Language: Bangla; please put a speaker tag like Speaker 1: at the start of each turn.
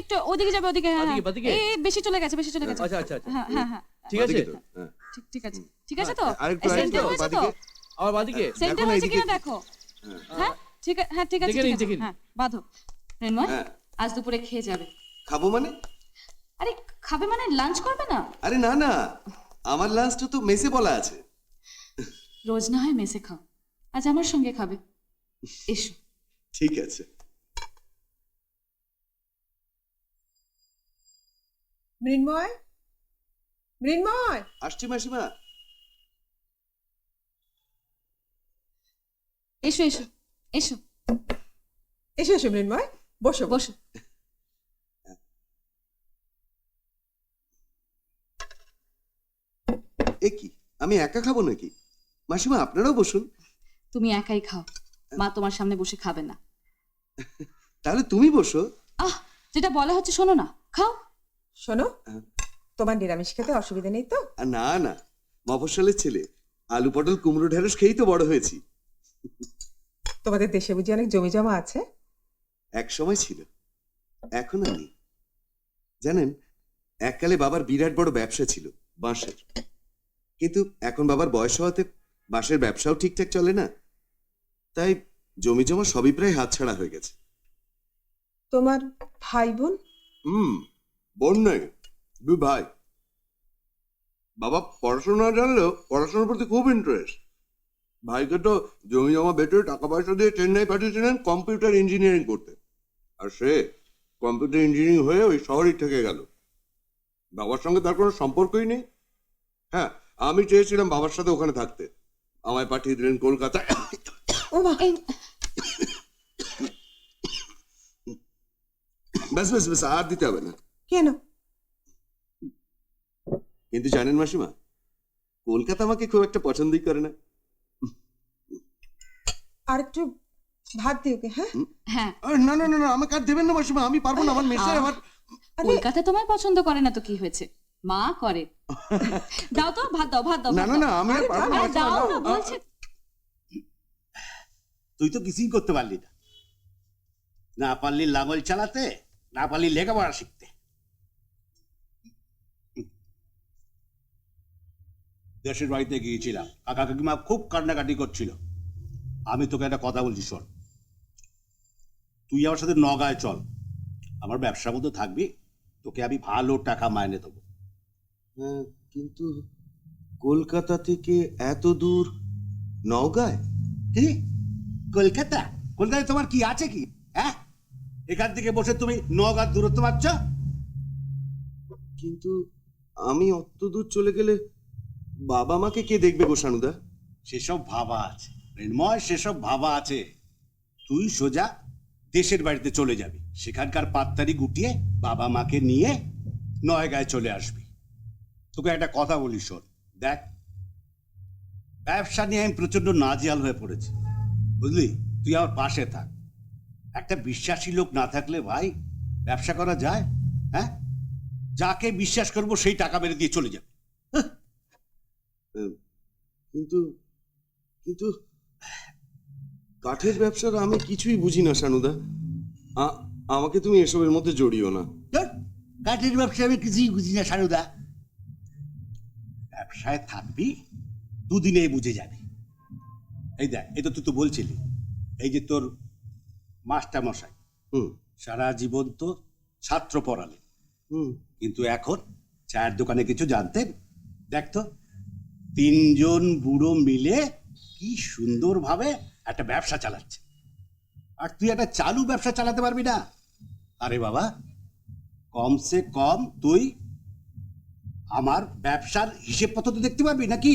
Speaker 1: একটু ওদিকে যাবে, ওদিকে। হ্যাঁ
Speaker 2: বাদিকে, বাদিকে?
Speaker 1: এই বেশি চলে গেছে, বেশি চলে গেছে।
Speaker 2: আচ্ছা আচ্ছা আচ্ছা,
Speaker 1: হ্যাঁ হ্যাঁ হ্যাঁ,
Speaker 2: ঠিক আছে।
Speaker 1: ঠিক আছে, ঠিক আছে তো?
Speaker 3: আরেকটু
Speaker 1: সেন্টার হয়েছে তো?
Speaker 2: আমার বাদিকে
Speaker 1: সেন্টার
Speaker 3: দেখো না
Speaker 1: হয়েছে
Speaker 3: এদিকে।
Speaker 1: কিনা দেখো। হ্যাঁ ঠিক আছে, হ্যাঁ ঠিক আছে,
Speaker 2: দেখে নিন,
Speaker 1: ঠিক আছে।
Speaker 2: দেখে নিন।
Speaker 1: হ্যাঁ বাঁধো। রেনময়
Speaker 3: হ্যাঁ।
Speaker 1: আজ দুপুরে খেয়ে যাবে।
Speaker 3: খাবো মানে?
Speaker 1: আরে খাবে মানে লাঞ্চ করবে না?
Speaker 3: আরে না না, আমার লাঞ্চটা তো মেসে বলা আছে।
Speaker 1: রোজ না হয় মেসে খাও, আজ আমার সঙ্গে খাবে। এসো।
Speaker 3: ঠিক আছে।
Speaker 4: মৃন্ময়, মৃন্ময়,
Speaker 3: আসছি মাসিমা।
Speaker 1: এসো এসো এসো
Speaker 4: এসো এসো মৃন্ময়, বসো বসো।
Speaker 1: বসো।
Speaker 3: এ কি, আমি একা খাবো নাকি? মাসিমা আপনারাও বসুন।
Speaker 1: তুমি একাই খাও, মা তোমার সামনে বসে খাবে না।
Speaker 3: তাহলে তুমি বসো।
Speaker 1: যেটা বলা হচ্ছে শোনো না, খাও।
Speaker 4: শোনো, তোমার নিরামিষ খেতে অসুবিধা নেই তো?
Speaker 3: আর না না, মফস্বলের ছেলে, আলু পটল কুমড়ো ঢেঁড়স খেয়েই তো বড় হয়েছি।
Speaker 4: তোমাদের দেশে বুঝি অনেক জমি জমা আছে?
Speaker 3: এক সময় ছিল, এখন আর নেই। জানেন, এককালে বাবার বিরাট বড় ব্যবসা ছিল বাঁশের, কিন্তু এখন বাবার বয়স হওয়াতে বাঁশের ব্যবসাও ঠিকঠাক চলে না, তাই জমি জমা সবই প্রায় হাতছাড়া হয়ে গেছে।
Speaker 4: তোমার ভাই বোন?
Speaker 3: বোন নয়, দুই ভাই। বাবা পড়াশোনা জানলেও পড়াশোনার প্রতি খুব ইন্টারেস্ট। ভাইকে তো জমি জমা বেটে টাকা পয়সা দিয়ে চেন্নাই পাঠিয়েছিলেন কম্পিউটার ইঞ্জিনিয়ারিং করতে, আর সে কম্পিউটার ইঞ্জিনিয়ারিং হয়ে ওই শহরেই থেকে গেল। বাবার সঙ্গে তার কোনো সম্পর্কই নেই। হ্যাঁ, আমি চেয়েছিলাম বাবার সাথে ওখানে থাকতে, আমায় পাঠিয়ে দিলেন কলকাতায়।
Speaker 4: ও মা,
Speaker 3: ব্যাস ব্যাস ব্যাস, আর দিতে হবে না।
Speaker 4: কেন?
Speaker 3: কিন্তু জানেন মাসিমা, কলকাতা আমাকে খুব একটা পছন্দই করে না।
Speaker 4: আর একটু ভাত দিও কে? হ্যাঁ,
Speaker 1: হ্যাঁ,
Speaker 3: আরে না না না না, আমাকে আর দেবেন না মাসিমা, আমি পারবো না, আমার মেশে আমার।
Speaker 1: কলকাতা তোমায় পছন্দ করে না তো কি হয়েছে, মা করে। দাও তো, ভাত দাও, ভাত দাও,
Speaker 3: না
Speaker 1: ভাত
Speaker 3: না
Speaker 1: দাও।
Speaker 3: না, আমি আর পারবো না
Speaker 1: আরে
Speaker 3: মাসিমা,
Speaker 1: দাও
Speaker 3: না।
Speaker 1: না বলছে।
Speaker 5: তুই তো কিছুই করতে পারলি না, না পারলি লাঙল চালাতে, না পারলি লেখাপড়া শিখতে। দেশের বাড়িতে গিয়েছিলাম, কাকা কাকিমা খুব কান্নাকাটি করছিল। আমি তোকে একটা কথা বলছি, শোন, তুই আমার সাথে নগায় চল, আমার ব্যবসার মতো থাকবি, তোকে আমি ভালো টাকা মাইনে দেবো।
Speaker 3: হ্যাঁ, কিন্তু কলকাতা থেকে এত দূর নওগাঁয়?
Speaker 5: কি কলকাতা? কলকাতায় তোমার কি আছে কি? হ্যাঁ, এখান থেকে বসে তুমি নগাঁর দূরত্ব পাচ্ছ?
Speaker 3: কিন্তু আমি অত দূর চলে গেলে বাবা মাকে কে দেখবে গো সানুদা?
Speaker 5: সেসব ভাবা আছে মৃন্ময়, সেসব ভাবা আছে। তুই সোজা দেশের বাড়িতে চলে যাবি, সেখানকার পাত্তারি গুটিয়ে বাবা মাকে নিয়ে নয়গায় চলে আসবি। তোকে একটা কথা বলি, শোন, দেখ, ব্যবসা নিয়ে আমি প্রচন্ড নাজেহাল হয়ে পড়েছি, বুঝলি? তুই আমার পাশে থাক। একটা বিশ্বাসী লোক না থাকলে ভাই ব্যবসা করা যায়? হ্যাঁ, যাকে বিশ্বাস করবো সেই টাকা মেরে দিয়ে চলে যাবে।
Speaker 3: কিন্তু কিন্তু কাঠের ব্যবসার আমি কিছুই বুঝি না সানুদা, আমাকে তুমি এসবের মধ্যে জড়িও না।
Speaker 5: ধুর, কাঠের ব্যবসায় আমি কিছুই বুঝি না সারুদা। ব্যবসায় থাকবি, দুদিনেই বুঝে যাবি। এই দেখ, এই তো তুই তো বলছিলি, এই যে তোর মাস্টার মশাই সারা জীবন তো ছাত্র পড়ালেন, কিন্তু এখন চায়ের দোকানে কিছু জানতেন? দেখতো, তিনজন বুড়ো মিলে কি সুন্দরভাবে একটা ব্যবসা চালাচ্ছে, আর তুই একটা চালু ব্যবসা চালাতে পারবি না? আরে বাবা, কমসে কম তুই আমার ব্যবসার হিসেব পত্র তো দেখতে পারবি নাকি?